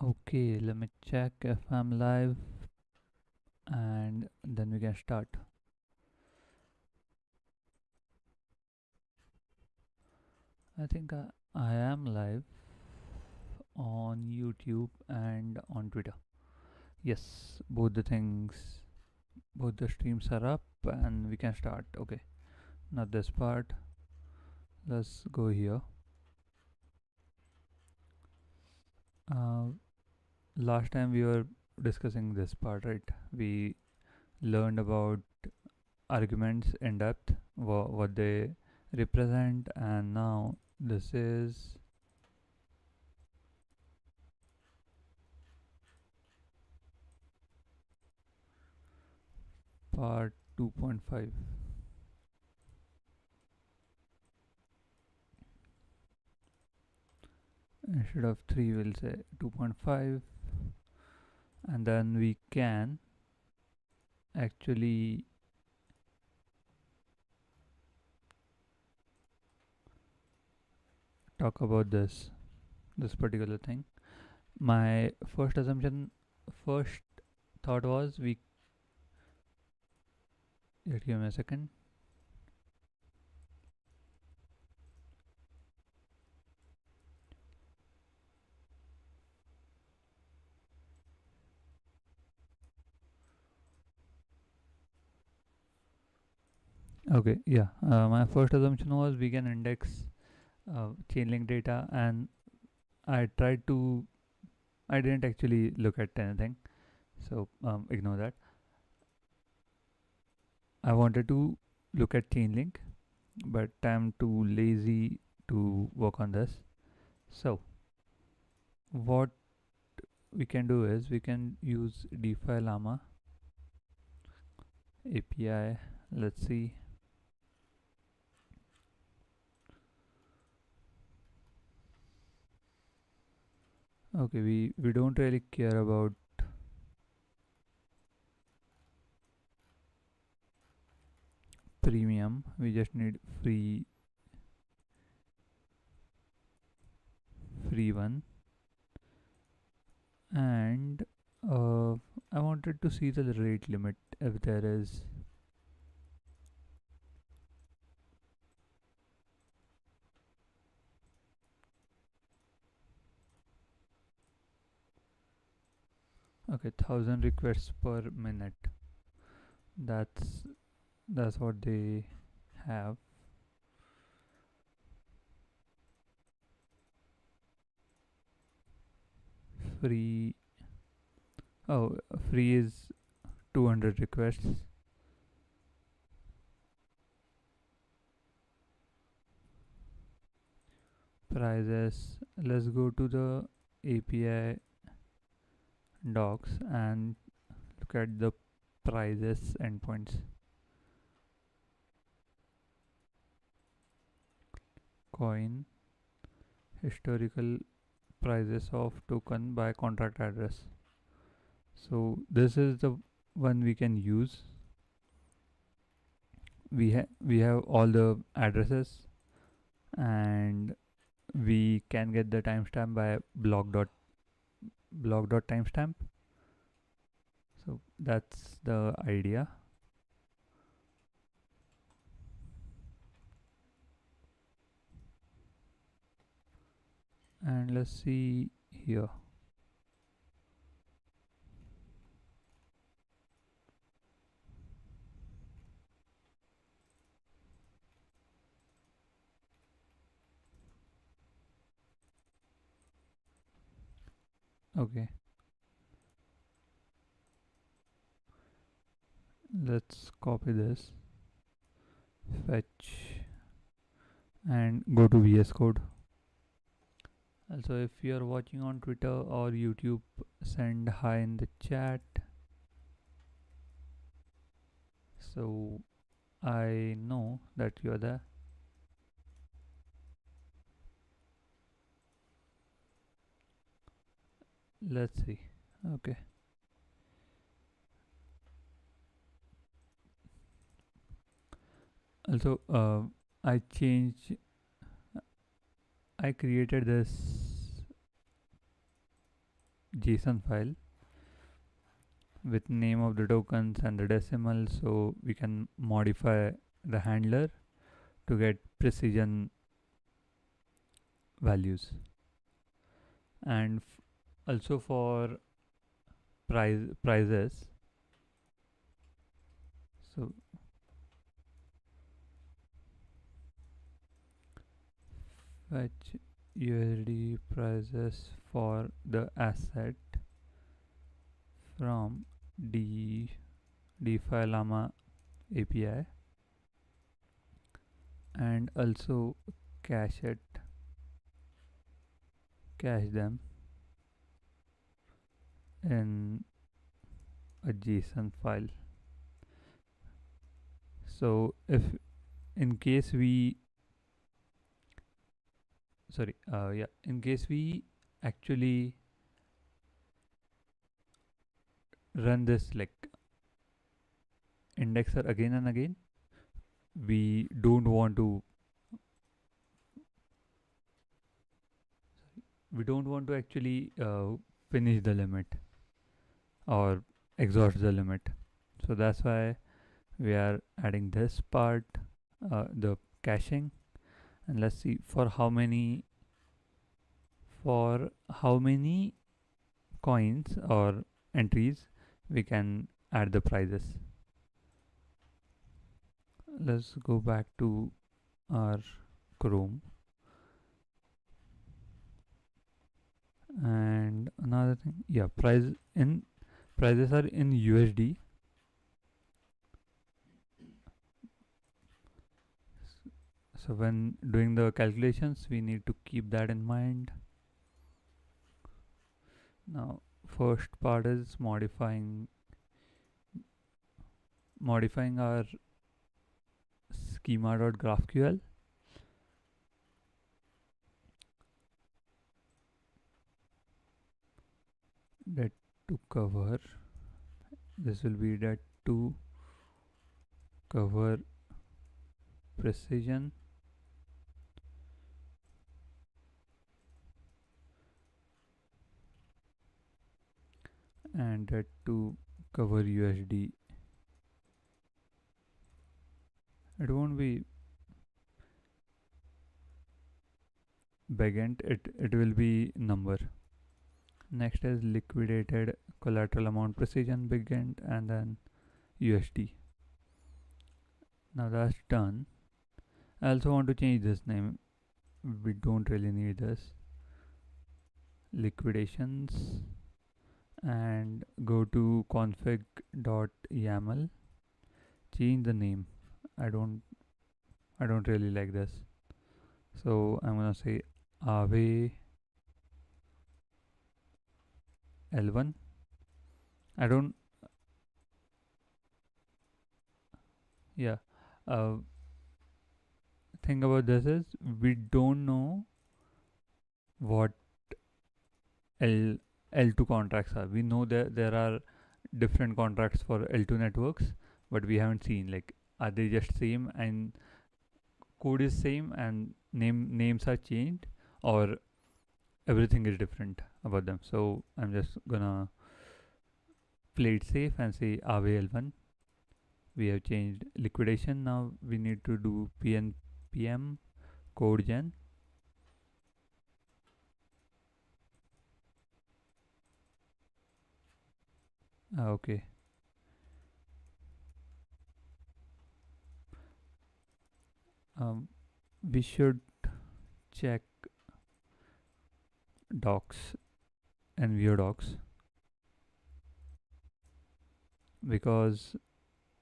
Okay, let me check if I'm live and then we can start. I think I am live on YouTube and on Twitter. Yes, both the things, both the streams are up and we can start. Okay, not this part. Let's go here. Uh, Last time we were discussing this part, right? We learned about arguments in depth, what they represent, and now this is part 2.5. Instead of 3 we'll say 2.5, and then we can actually talk about this particular thing. My first thought was we just give me a second. Okay, yeah, my first assumption was we can index chain link data, and I tried to I didn't actually look at anything, so ignore that. I wanted to look at chain link, but I'm too lazy to work on this. So what we can do is we can use DeFi Llama API. Let's see. Okay, we don't really care about premium. We just need free one. And I wanted to see the rate limit if there is. Okay, 1000 requests per minute. That's that's what they have. Free. Oh, free is 200 requests. Prices. Let's go to the API docs and look at the prices endpoints. Coin. Historical prices of token by contract address. So this is the one we can use. We have all the addresses, and we can get the timestamp by block dot timestamp. So that's the idea. And let's see here. Okay, let's copy this, fetch, and go to VS Code. Also, if you're watching on Twitter or YouTube, send hi in the chat so I know that you're there. Let's see. Okay. Also, I changed, I created this JSON file with name of the tokens and the decimal, so we can modify the handler to get precision values. And also for prices, so fetch USD prices for the asset from D DeFi Llama API, and also cache it, cache them in a JSON file. So if in case we in case we actually run this like indexer again and again, we don't want to actually finish the limit or exhaust the limit. So that's why we are adding this part, the caching. And let's see for how many coins or entries we can add the prices. Let's go back to our Chrome. And another thing, yeah, prices are in USD. So when doing the calculations, we need to keep that in mind. Now, first part is modifying our schema.graphql. That to cover, this will be that to cover precision, and that to cover USD. It won't be backend, it will be number. Next is liquidated collateral amount precision backend, and then USD. Now that's done. I also want to change this name. We don't really need this. Liquidations, and go to config.yaml. Change the name. I don't really like this. So I'm gonna say Aave L1. I don't yeah. Uh, thing about this is we don't know what L L2 contracts are. We know that there are different contracts for L2 networks, but we haven't seen like are they just same and code is same and names are changed, or everything is different about them. So I'm just gonna play it safe and say Aave L1. We have changed liquidation. Now we need to do pnpm code gen. Okay. We should check docs, Envio docs, because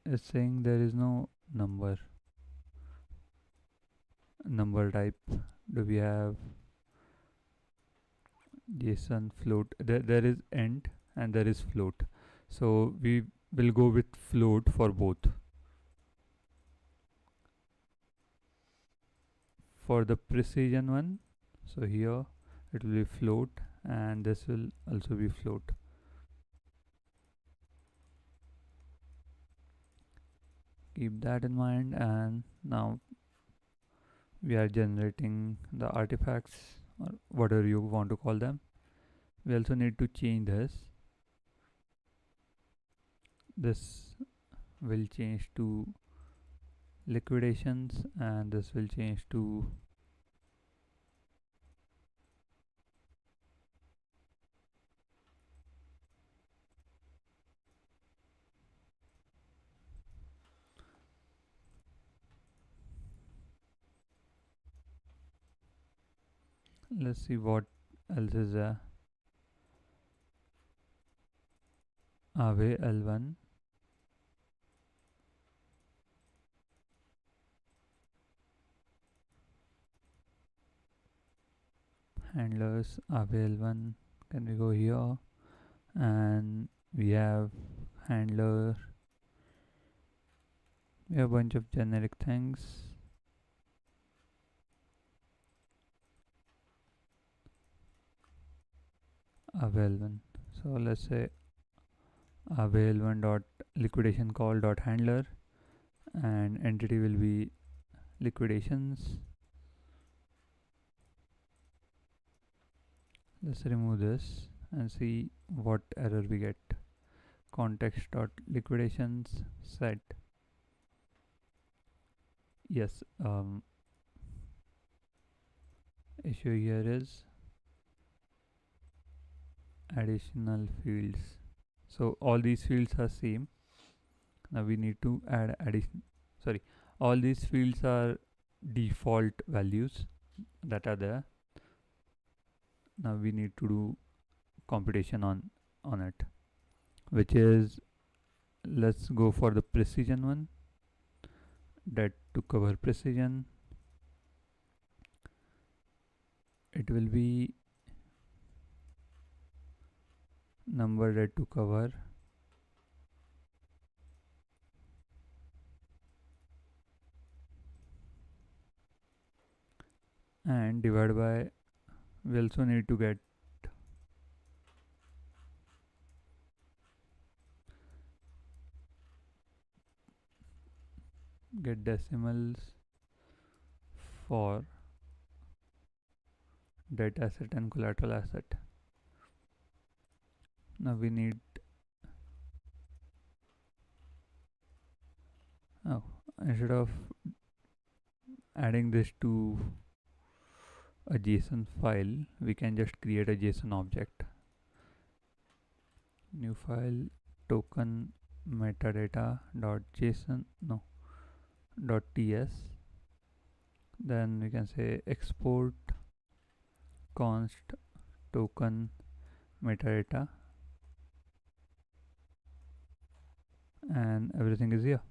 it's saying there is no number type. Do we have JSON float? There is int and there is float. So we will go with float for both. For the precision one, so here it will be float and this will also be float. Keep that in mind. And now we are generating the artifacts or whatever you want to call them. We also need to change this will change to liquidations, and this will change to let's see what else is Aave L1 handlers. Aave L1, can we go here, and we have handler, we have a bunch of generic things. Aave L1, so let's say Aave L1 dot liquidation call dot handler, and entity will be liquidations. Let's remove this and see what error we get. Context dot liquidations set. Yes, issue here is additional fields. So all these fields are same. Now we need to add addition. Sorry, all these fields are default values that are there. Now we need to do computation on it, which is, let's go for the precision one. That to cover precision, it will be number that to cover and divide by, we also need to get decimals for debt asset and collateral asset. Now we need, oh, instead of adding this to a JSON file, we can just create a JSON object. New file, token metadata dot JSON, no, dot TS. Then we can say export const token metadata, and everything is here.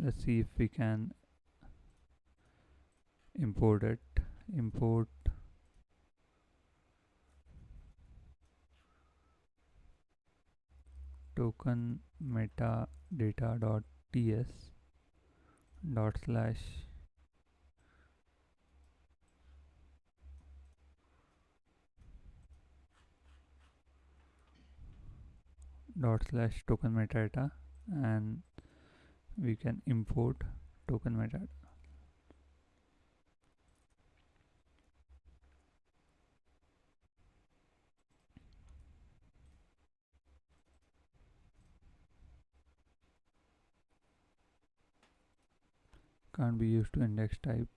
Let's see if we can import it. Import token metadata dot ts dot slash token metadata, and we can import token metadata. Can't be used to index type.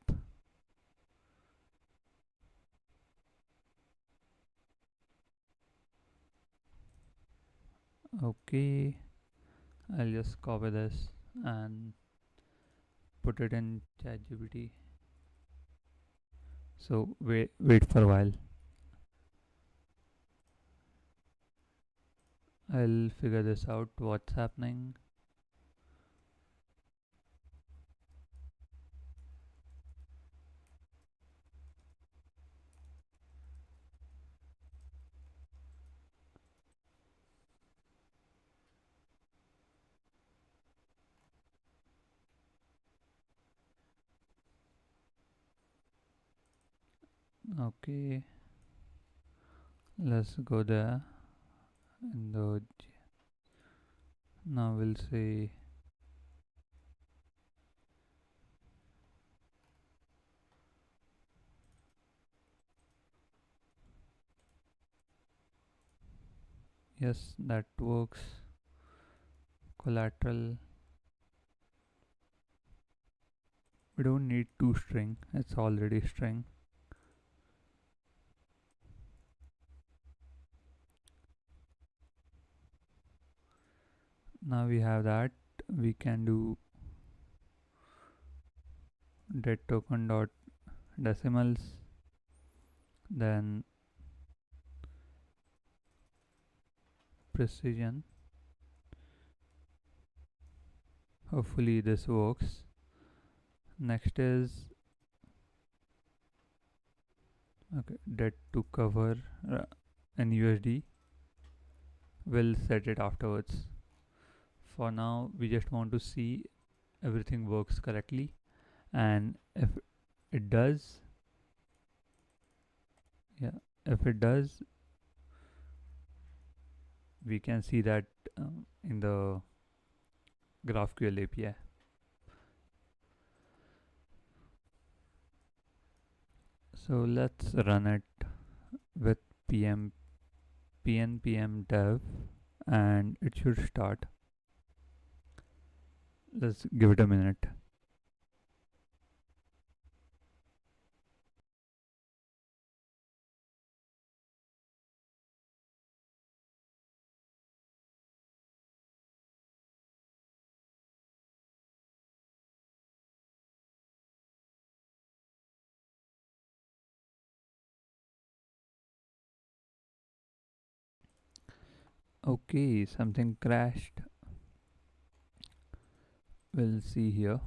Okay, I'll just copy this and put it in ChatGPT. So wait for a while. I'll figure this out, what's happening. Okay, let's go there, and now we'll say Yes, that works. Collateral. We don't need two string. It's already string. Now we have that. We can do dead token dot decimals, then precision. Hopefully this works. Next is okay, dead to cover in USD. We'll set it afterwards. For now, we just want to see everything works correctly, and if it does, yeah, if it does, we can see that in the GraphQL API. So let's run it with pm pnpm dev, and it should start. Let's give it a minute. Okay, something crashed. We'll see here.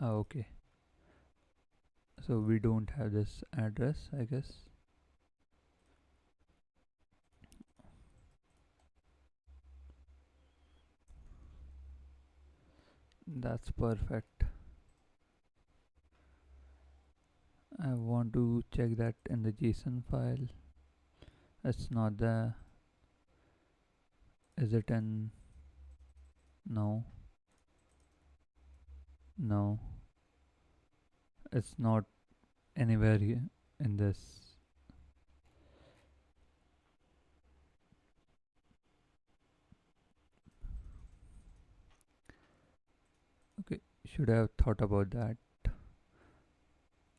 Okay, so we don't have this address, I guess. That's perfect. I want to check that in the JSON file. It's not there. Is it in? No. No. It's not anywhere here in this. Okay, should have thought about that.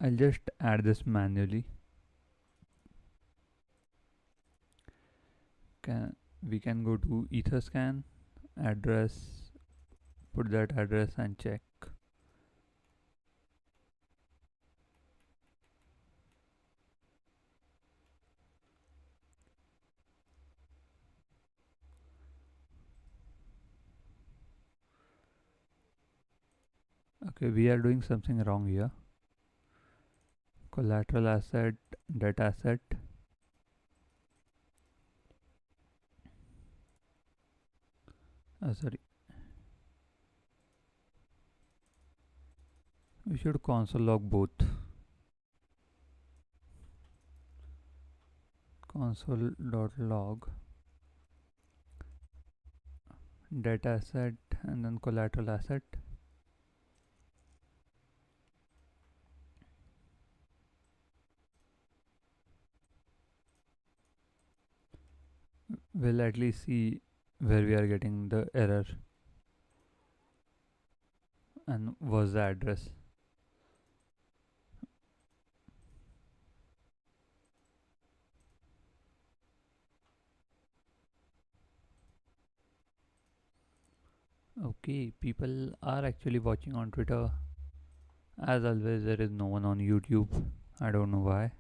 I'll just add this manually. We can go to etherscan address, put that address and check. Okay, we are doing something wrong here. Collateral asset, data asset. Sorry. We should console log both. Console.log data asset and then collateral asset. We'll at least see where we are getting the error and what's the address. Okay, people are actually watching on Twitter. As always, there is no one on YouTube. I don't know why.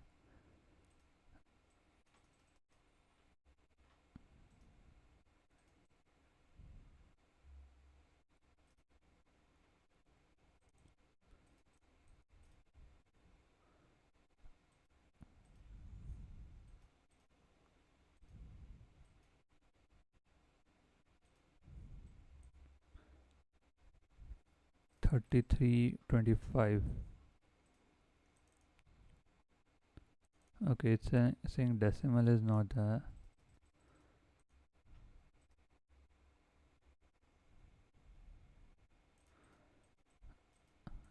$33.25. Okay, it's saying decimal is not there.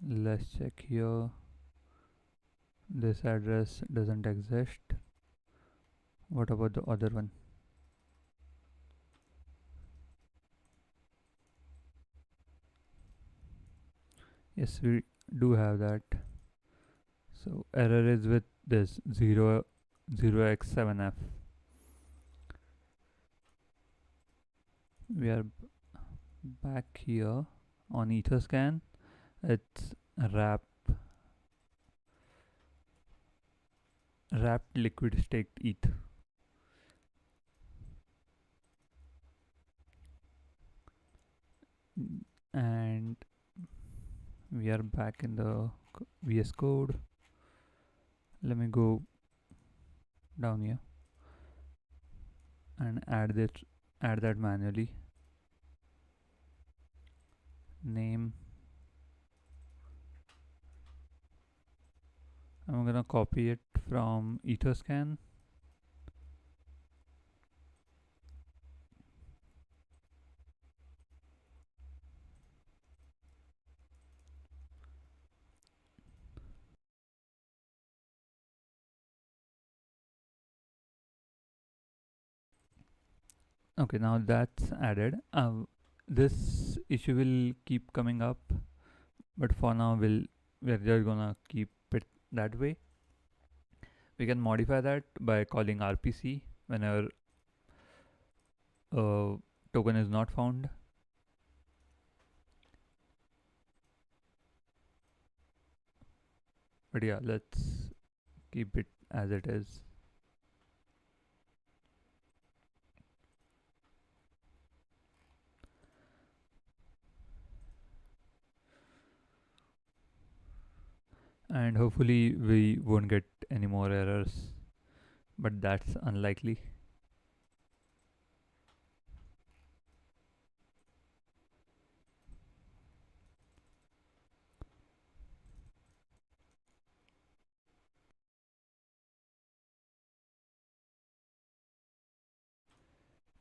Let's check here. This address doesn't exist. What about the other one? Yes, we do have that. So error is with this 0x7f. We are back here on Etherscan. It's wrap wrapped liquid staked ETH. And we are back in the VS Code. Let me go down here and add that manually. Name. I'm gonna copy it from Etherscan. Okay, now that's added. This issue will keep coming up, but for now we're just gonna keep it that way. We can modify that by calling RPC whenever a token is not found. But yeah, let's keep it as it is. And hopefully we won't get any more errors, but that's unlikely.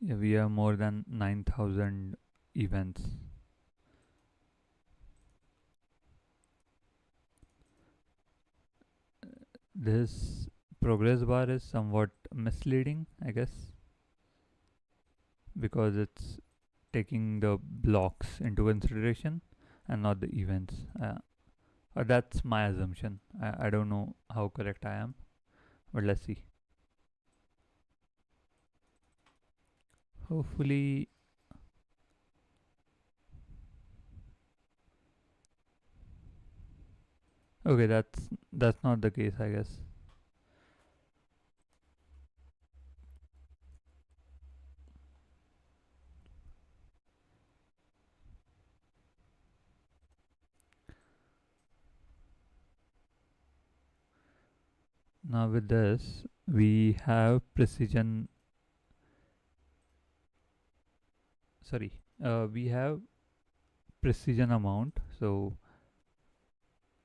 Yeah, we have more than 9,000 events. This progress bar is somewhat misleading, I guess, because it's taking the blocks into consideration and not the events. That's my assumption. I don't know how correct I am, but let's see. Hopefully, okay, that's not the case, I guess. Now with this, we have precision. Sorry, we have precision amount. So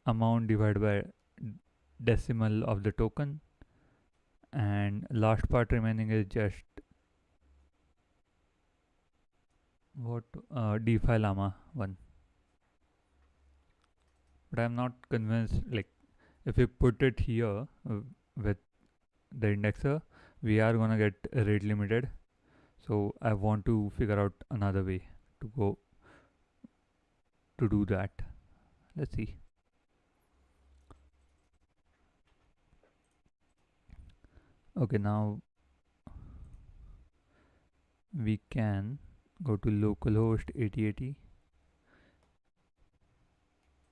amount divided by decimal of the token, and last part remaining is just what DeFi Llama one. But I'm not convinced. Like if we put it here with the indexer, we are gonna get rate limited. So I want to figure out another way to go to do that. Let's see. Okay, now we can go to localhost 8080.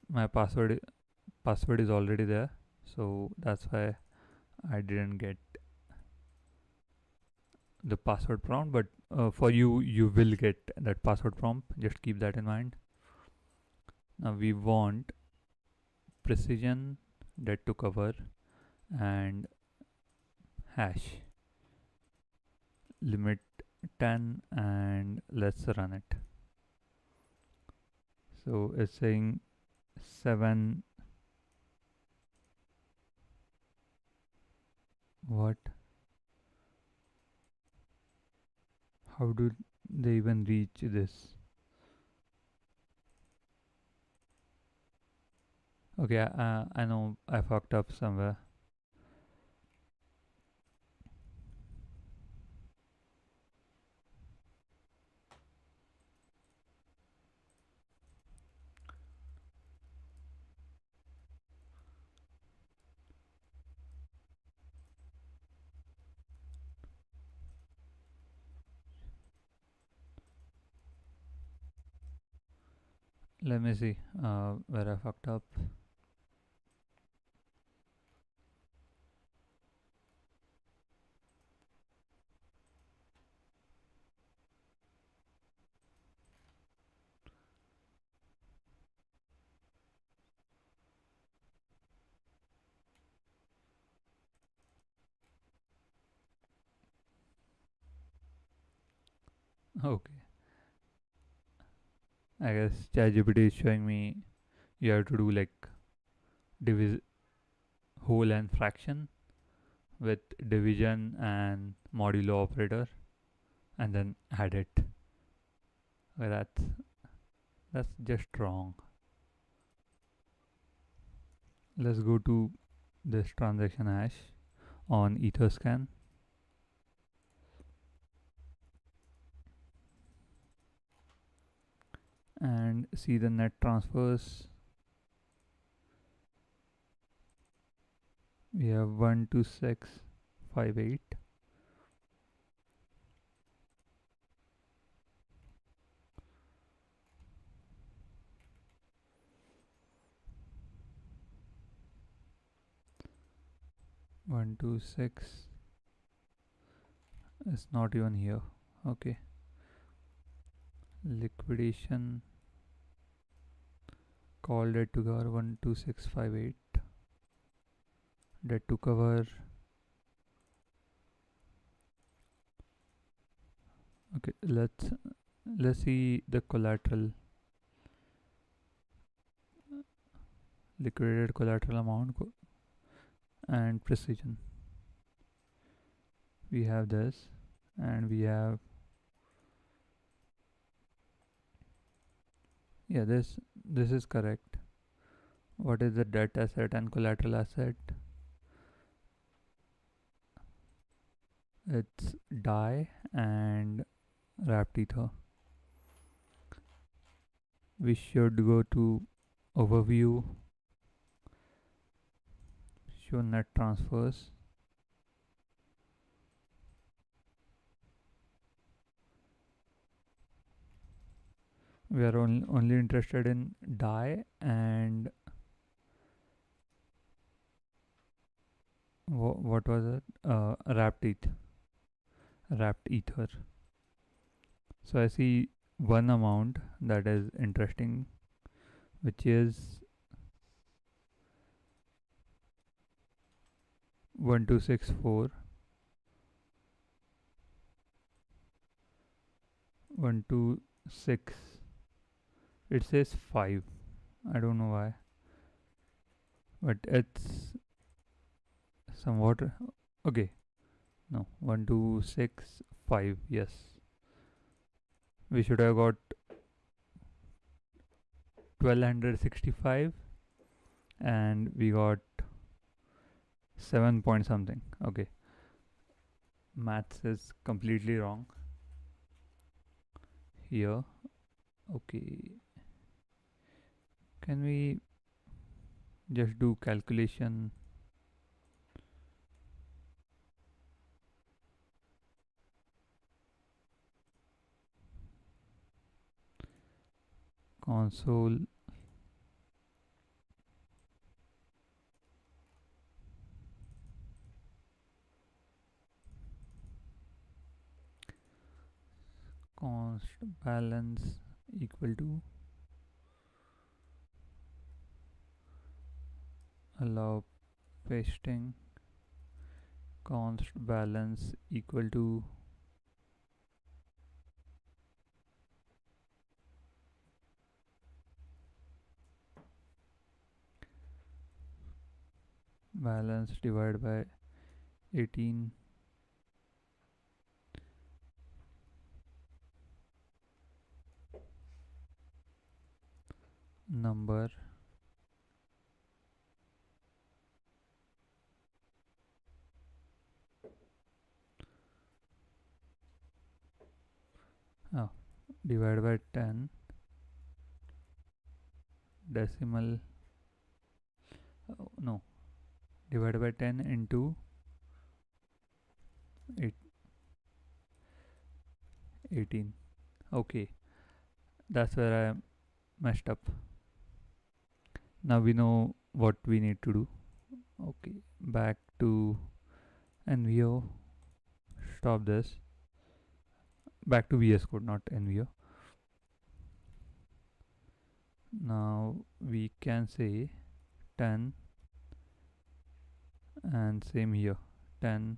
My password is already there, so that's why I didn't get the password prompt. But for you, you will get that password prompt. Just keep that in mind. Now we want precision, that to cover, and hash limit 10, and let's run it. So it's saying 7. What? How do they even reach this? Okay, I know I fucked up somewhere. Let me see where I fucked up. Okay, I guess ChatGPT is showing me you have to do like divis whole and fraction with division and modulo operator and then add it. Okay, that's just wrong. Let's go to this transaction hash on Etherscan and see the net transfers. We have 12658. 126 is not even here. Okay, liquidation call debt to cover 12658. Debt to cover. Okay, let's see the collateral, liquidated collateral amount and precision. We have this, and we have, yeah, this is correct. What is the debt asset and collateral asset? It's die and wrapped ether. We should go to overview, show net transfers. We are only interested in die and what was it? Wrapped ether. So I see one amount that is interesting, which is 1264 126. It says 5. I don't know why, but it's somewhat okay. No, 1265. Yes, we should have got 1265 and we got 7 point something. Okay, maths is completely wrong here. Okay, can we just do calculation? Console. Const balance equal to allow pasting. Const balance equal to balance divided by 18 number divided by 10 decimal, no, divided by 10 into 8, 18. Okay, that's where I messed up. Now we know what we need to do. Okay, back to Envio. Stop this. Back to VS Code, not Envio. Now we can say 10 and same here 10.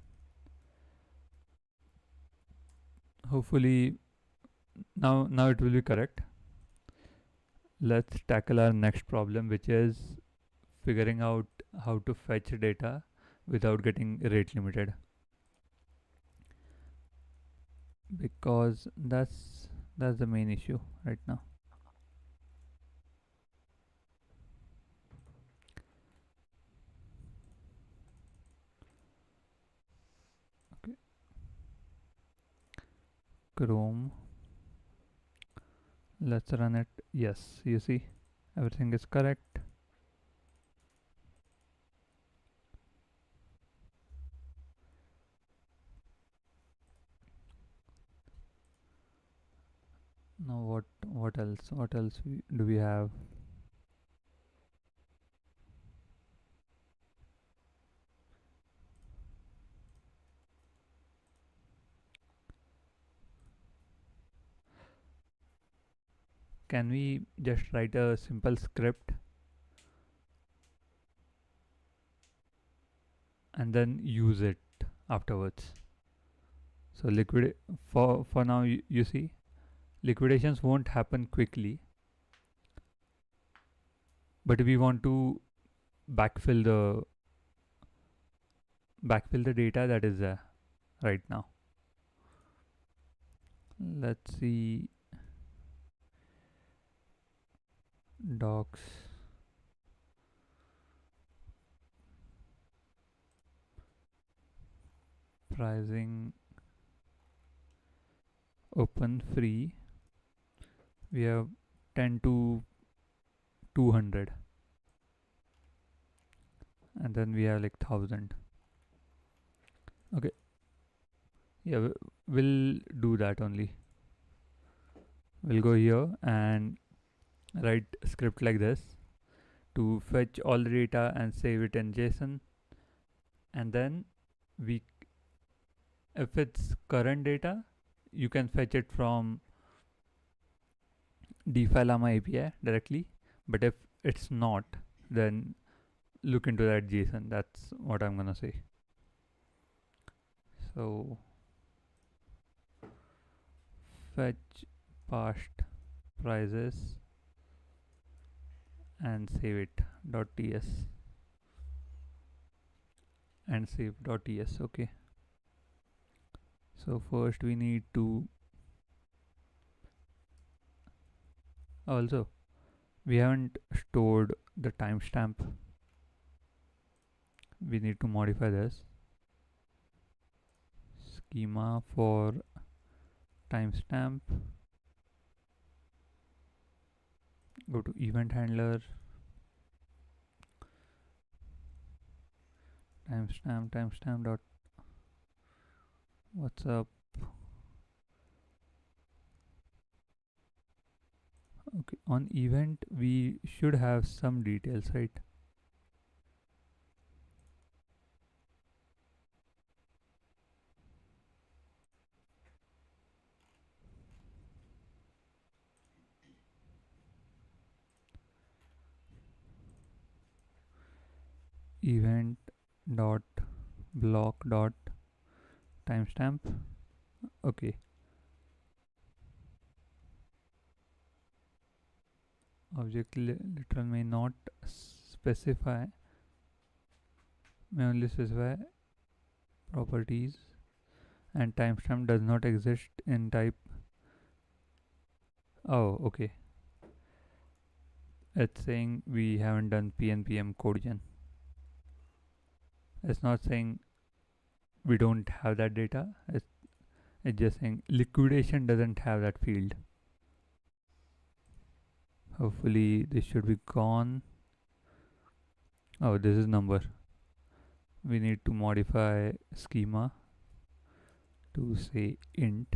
Hopefully now it will be correct. Let's tackle our next problem, which is figuring out how to fetch data without getting rate limited, because that's the main issue right now. Okay, Chrome, let's run it. Yes, you see everything is correct. Now what else do we have? Can we just write a simple script and then use it afterwards? So liquid for now, you see liquidations won't happen quickly, but we want to backfill the backfill the data that is there right now. Let's see, docs, pricing, open, free. We have 10 to 200, and then we have like 1000. Okay, yeah, we'll do that only. We'll go here and write script like this to fetch all the data and save it in JSON, and then we if it's current data, you can fetch it from DeFi Llama API directly, but if it's not, then look into that JSON. That's what I'm gonna say. So fetch past prices and save it .ts and save .ts. Okay, so first we need to also, we haven't stored the timestamp. We need to modify this schema for timestamp. Go to event handler, timestamp dot what's up. Okay, on event we should have some details, right? Event dot block dot timestamp. Okay, object literal may not specify, may only specify properties, and timestamp does not exist in type. Oh, okay, it's saying we haven't done pnpm code gen. It's not saying we don't have that data. It's just saying liquidation doesn't have that field. Hopefully this should be gone. Oh, this is number. We need to modify schema to say int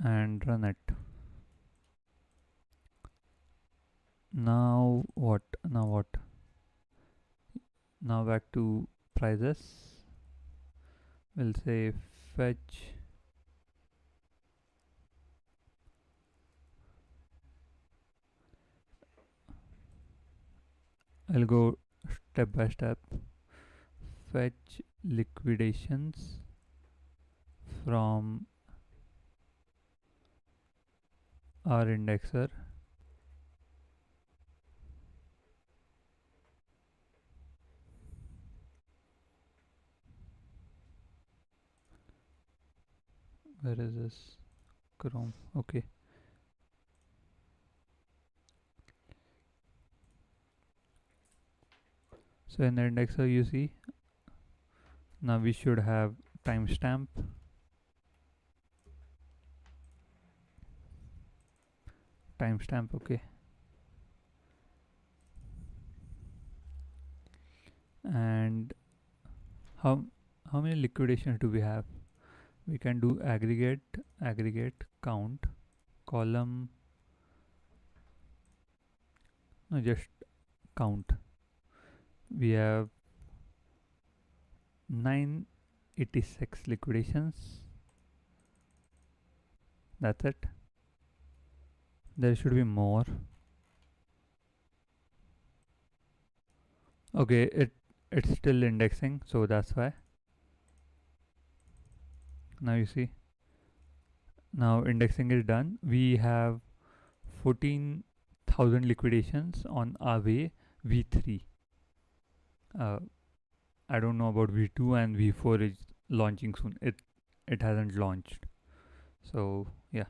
and run it. Now what? Now what? Now back to prices. We'll say fetch I'll go step by step. Fetch liquidations from our indexer. Where is this? Chrome. Okay. So in the indexer you see, now we should have timestamp. Timestamp, okay. And how many liquidations do we have? We can do aggregate count column, no, just count. We have 986 liquidations. That's it. There should be more. Okay, it's still indexing, so that's why. Now you see, now indexing is done. We have 14,000 liquidations on Aave V3. uh, I don't know about V2, and V4 is launching soon. It hasn't launched, so yeah.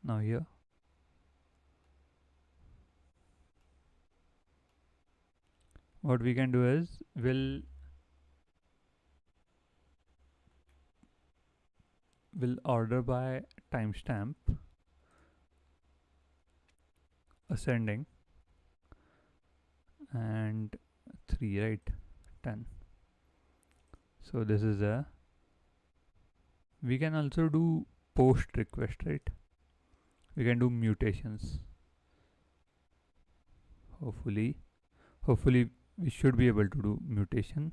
Now here, what we can do is we'll order by timestamp ascending, and 3, right? 10. So this is a, we can also do post request, right? We can do mutations. Hopefully we should be able to do mutation.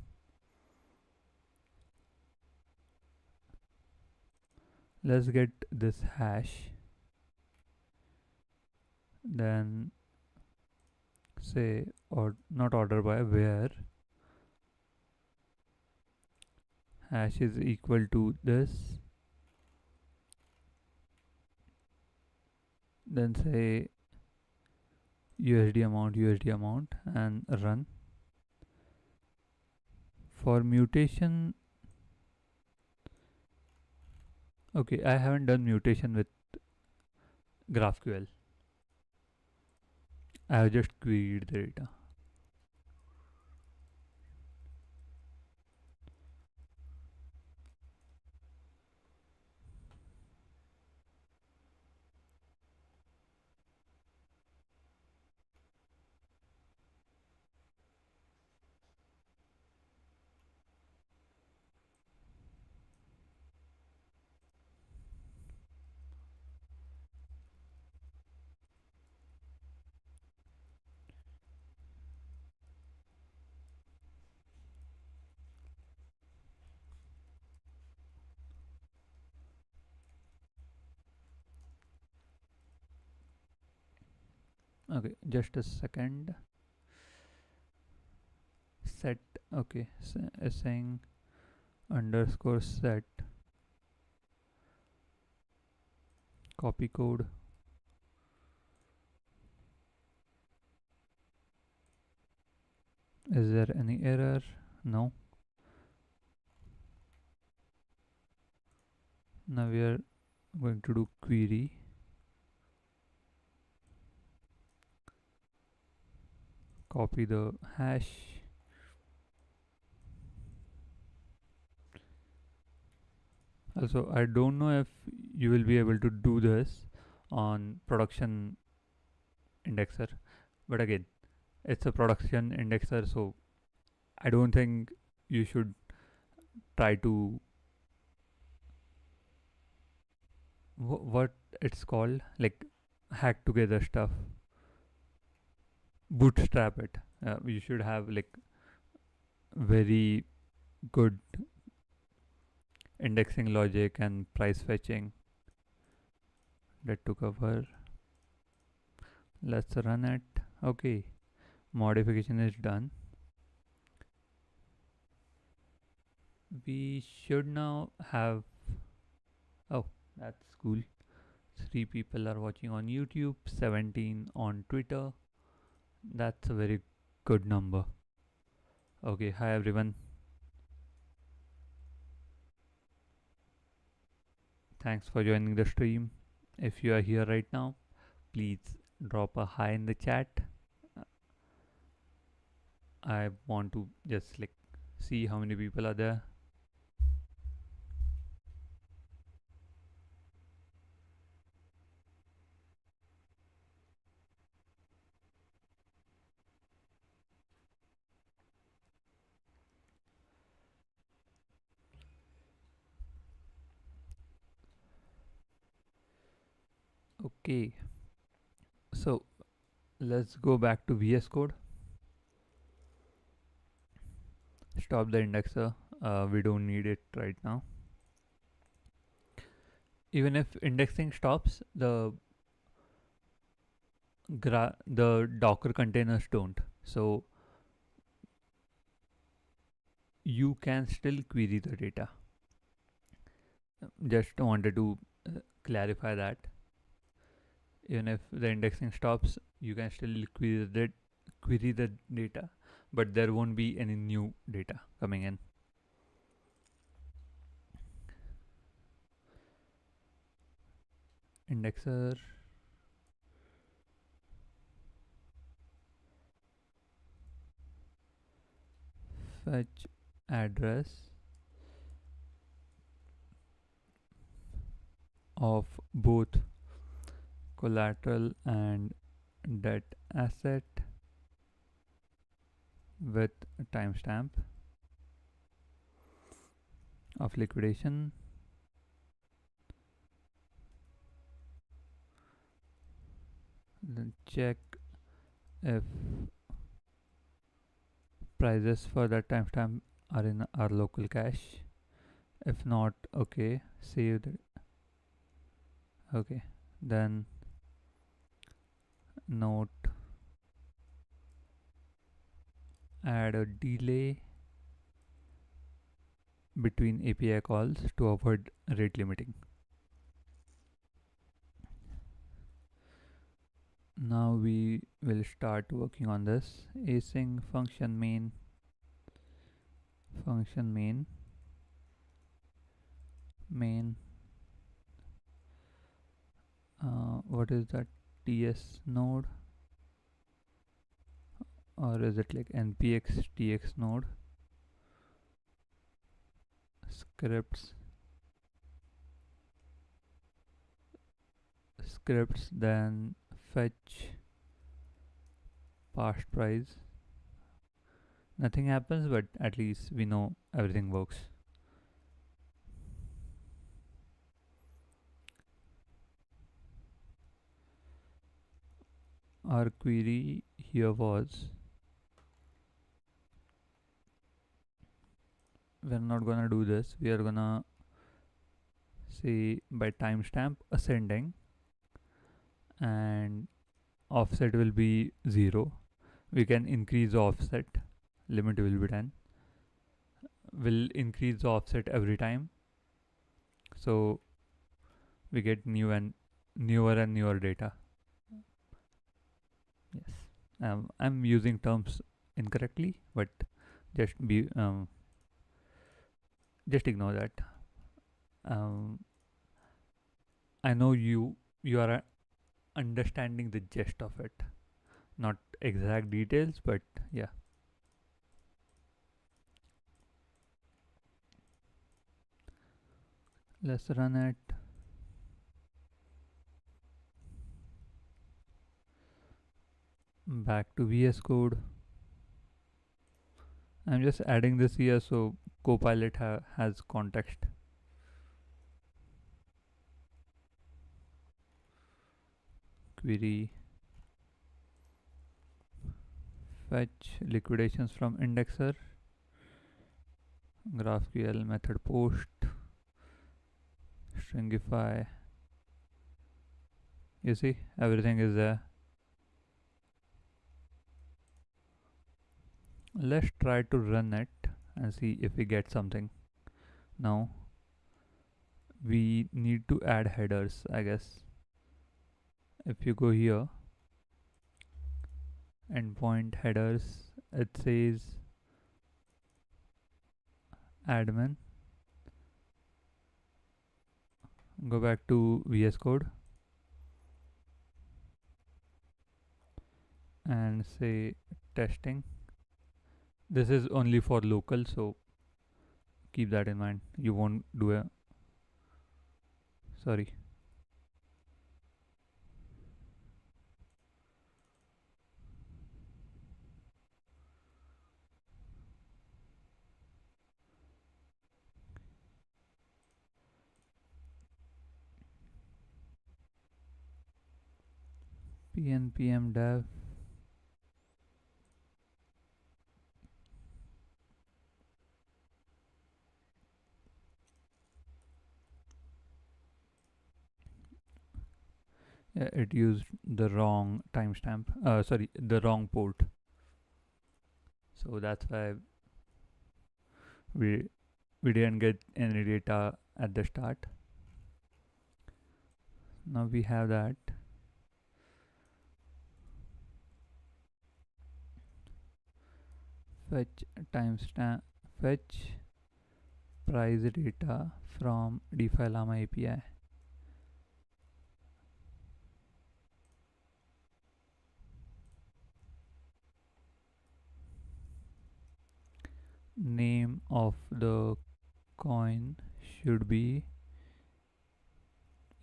Let's get this hash, then say, or not order by, where hash is equal to this, then say USD amount and run. For mutation, okay, I haven't done mutation with GraphQL. I have just queried the data. Okay, just a second. Set, okay, saying underscore set copy code. Is there any error? No. Now we are going to do query. copy the hash. Also, I don't know if you will be able to do this on production indexer, but again, it's a production indexer, so I don't think you should try to what it's called, like hack together stuff, bootstrap it. You should have like very good indexing logic and price fetching that to cover. Let's run it. Okay, modification is done. We should now have, oh, that's cool. 3 people are watching on YouTube, 17 on Twitter. That's a very good number. Okay, hi everyone. Thanks for joining the stream. If you are here right now, please drop a hi in the chat. I want to just like see how many people are there. Okay, so let's go back to VS Code. Stop the indexer. We don't need it right now. Even if indexing stops, the Docker containers don't. So you can still query the data. Just wanted to clarify that. Even if the indexing stops, you can still query the data, but there won't be any new data coming in. Indexer, fetch address of both collateral and debt asset with timestamp of liquidation. Then check if prices for that timestamp are in our local cache. If not, okay, save the, okay, then note add a delay between API calls to avoid rate limiting. Now we will start working on this. Async function main what is that, TS node, or is it like npx tx node, scripts, then fetch past price. Nothing happens, but at least we know everything works. Our query here was, we're not gonna do this, we are gonna say by timestamp ascending, and offset will be 0. We can increase the offset, limit will be 10. We'll increase the offset every time, so we get newer and newer data. Yes, I'm using terms incorrectly, but just just ignore that. I know you are understanding the gist of it. Not exact details, but yeah. Let's run it. Back to VS Code. I'm just adding this here so Copilot has context. Query fetch liquidations from indexer, GraphQL method post, stringify. You see, everything is there. Let's try to run it and see if we get something. Now we need to add headers, I guess. If you go here, endpoint headers, it says admin. Go back to VS Code and say testing. This is only for local, so keep that in mind. You won't do a sorry. pnpm dev. Yeah, it used the wrong timestamp. Sorry, the wrong port. So that's why we we didn't get any data at the start. Now we have that. Fetch timestamp. Fetch price data from DeFi Llama API. Name of the coin should be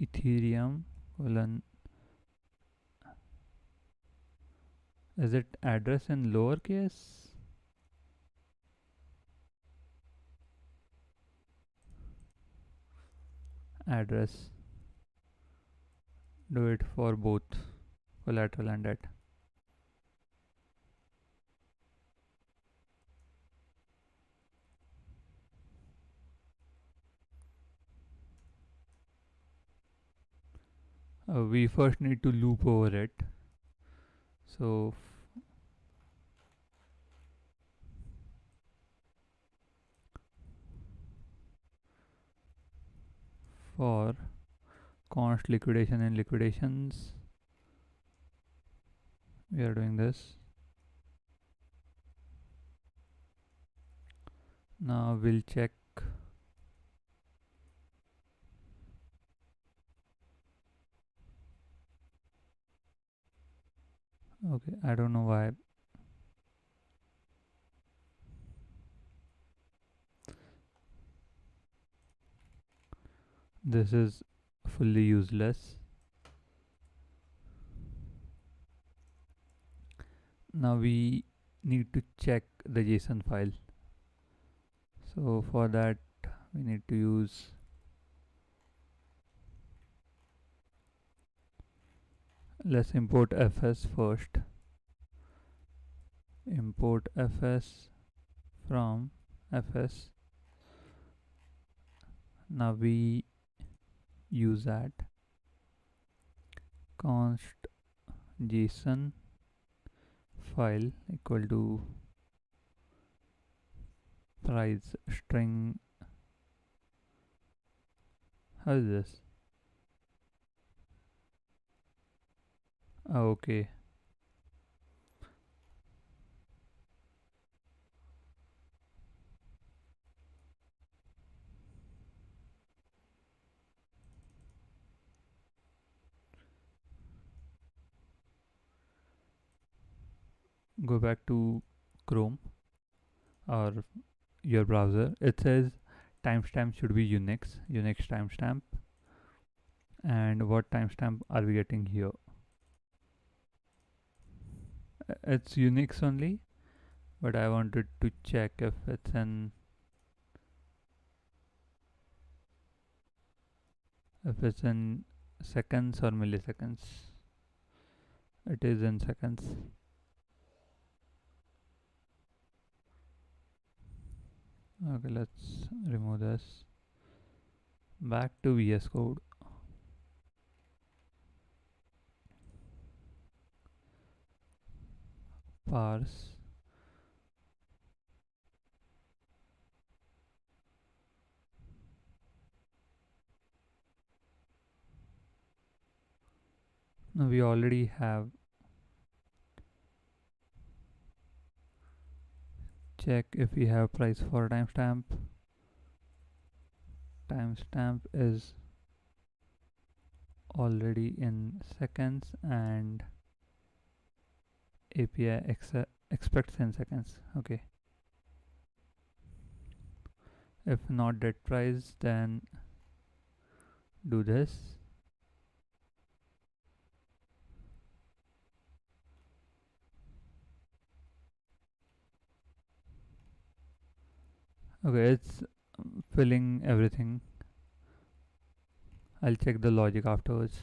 Ethereum colon. Is it address in lowercase? Address. Do it for both collateral and debt. We first need to loop over it. So for const liquidation and liquidations, we are doing this. Now we'll check. Okay, I don't know why. This is fully useless. Now we need to check the JSON file. So for that we need to use let's import fs first. Import fs from fs. Now we use that const json file equal to price string. How is this? Okay. go back to Chrome or your browser. It says timestamp should be Unix timestamp. And what timestamp are we getting here? It's Unix only, but I wanted to check if it's in seconds or milliseconds. It is in seconds. Okay, let's remove this. Back to VS Code. Parse. Now we already have. Check if we have price for timestamp. Timestamp is already in seconds and API expects in seconds. Okay. If not that price, then do this. Okay, it's filling everything. I'll check the logic afterwards.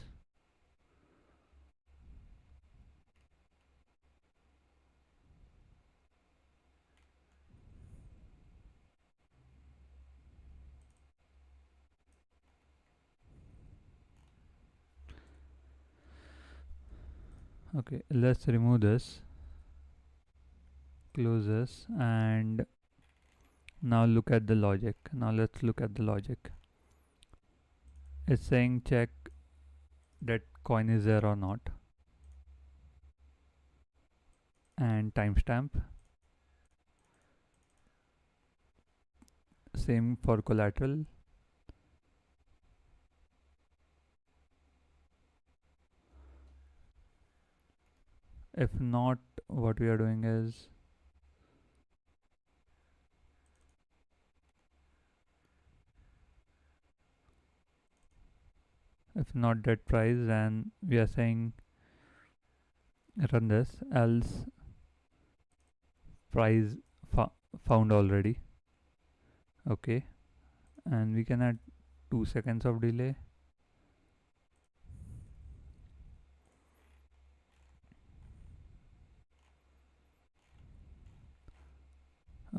Okay, let's remove this. Close this and now look at the logic. Now let's look at the logic. It's saying check that coin is there or not. And timestamp. Same for collateral. If not, what we are doing is if not that price, then we are saying run this, else price found already. Okay, and we can add 2 seconds of delay.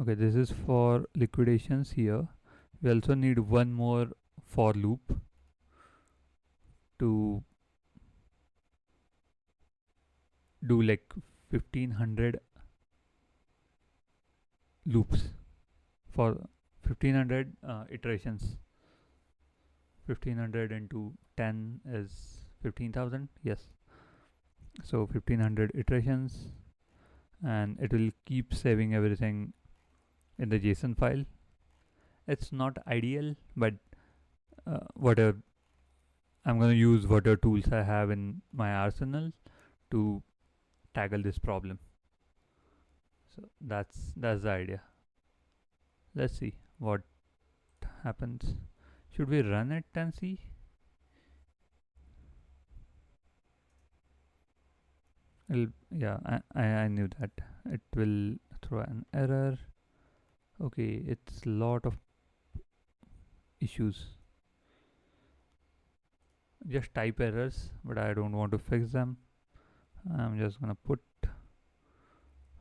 Okay, this is for liquidations here. We also need one more for loop to do like 1500 loops for 1500 iterations. 1500 into 10 is 15,000. Yes, so 1500 iterations, and it will keep saving everything in the JSON file. It's not ideal, but whatever, I'm going to use whatever tools I have in my arsenal to tackle this problem. So that's the idea. Let's see what happens. Should we run it and see? Yeah, I knew that it will throw an error. Okay, it's lot of issues. Just type errors, but I don't want to fix them. I'm just gonna put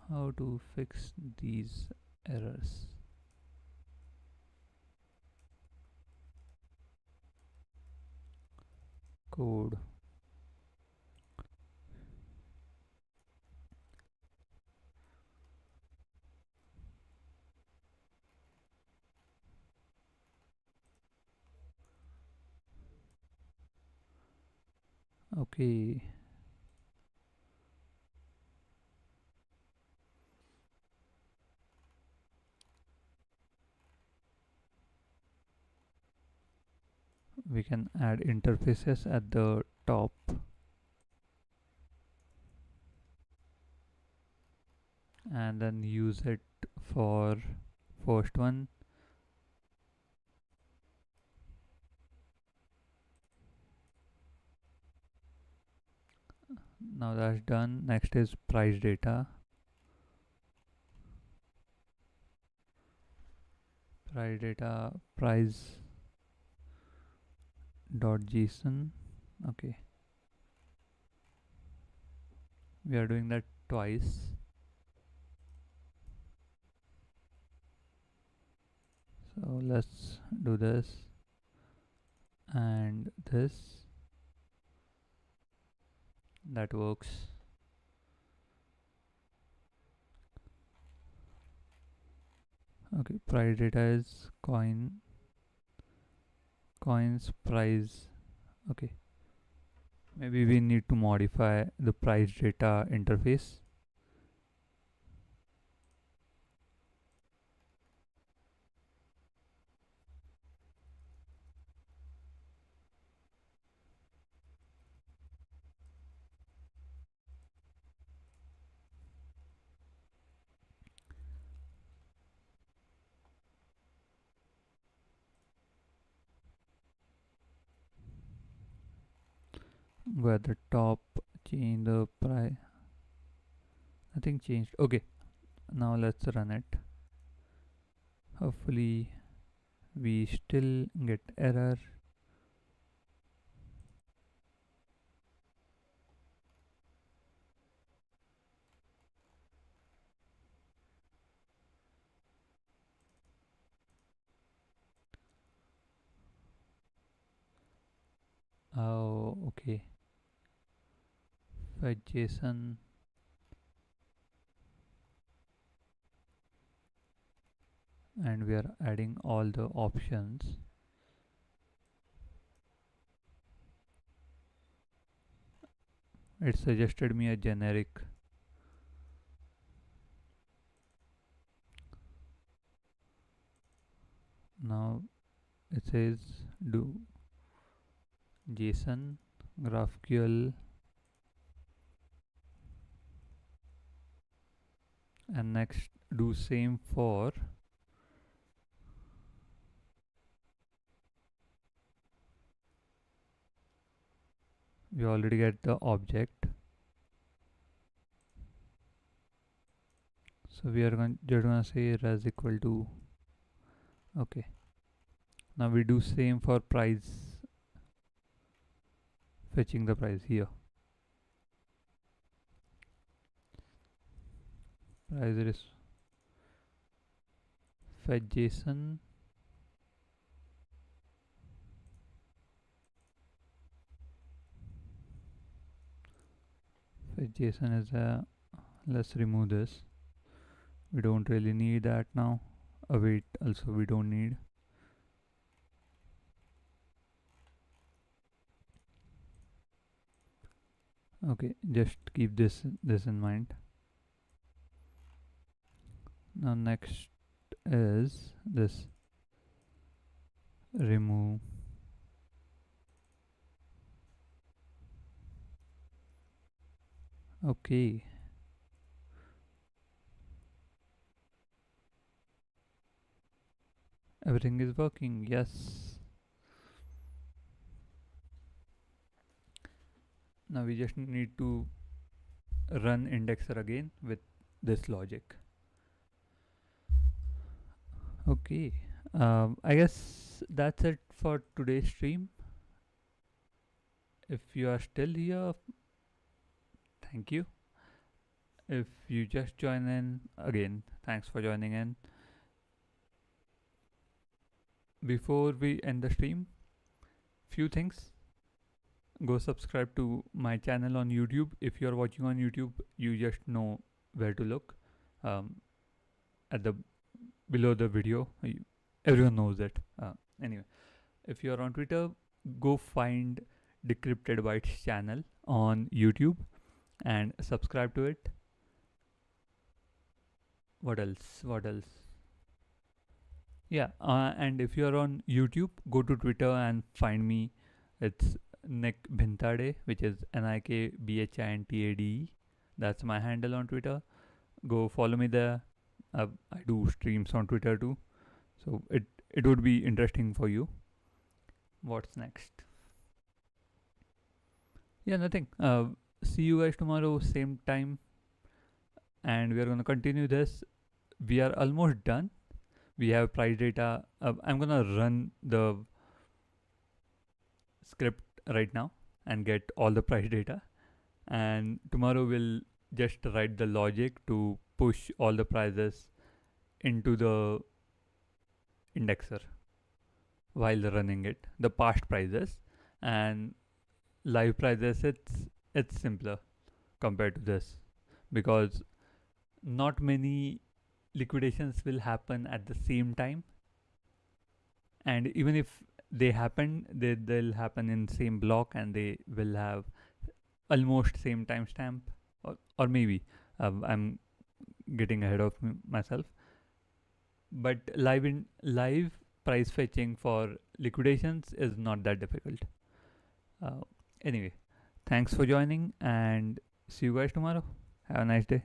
how to fix these errors. Code. Okay. We can add interfaces at the top. and then use it for first one. Now that's done. Next is price data. Price data, price dot json. Okay, we are doing that twice. So let's do this and this. That works. Okay, price data is coins price. Okay, maybe we need to modify the price data interface. Go at the top, change the price. Nothing changed. Okay, now let's run it. Hopefully we still get error. Oh, okay. Fetch JSON, and we are adding all the options. It suggested me a generic. Now it says do JSON, GraphQL, and next do same for we already get the object, so we are just gonna say res equal to. Okay, now we do same for price, fetching the price here. Price is fetch JSON, fetch JSON is a, let's remove this, we don't really need that now. Await also we don't need. Okay, just keep this in mind. Now next is this remove. Okay, everything is working. Yes, now we just need to run indexer again with this logic. Okay, I guess that's it for today's stream. If you are still here, thank you. If you just join in, again, thanks for joining in. Before we end the stream, few things. Go subscribe to my channel on YouTube. If you are watching on YouTube, you just know where to look. At the below the video, everyone knows it. Anyway, if you are on Twitter, go find Decrypted Bytes channel on YouTube and subscribe to it. What else? What else? Yeah, and if you are on YouTube, go to Twitter and find me. It's Nick Bhintade, which is NIKBHINTADE. That's my handle on Twitter. Go follow me there. I do streams on Twitter too, so it would be interesting for you. What's next? Yeah, nothing. See you guys tomorrow, same time, and we are gonna continue this. We are almost done. We have price data. I'm gonna run the script right now and get all the price data, and tomorrow we'll just write the logic to push all the prices into the indexer while running it, the past prices. And live prices, it's simpler compared to this, because not many liquidations will happen at the same time, and even if they happen, they'll happen in same block, and they will have almost same timestamp, or maybe I'm getting ahead of myself. But live price fetching for liquidations is not that difficult. uh, Anyway, thanks for joining, and see you guys tomorrow. Have a nice day.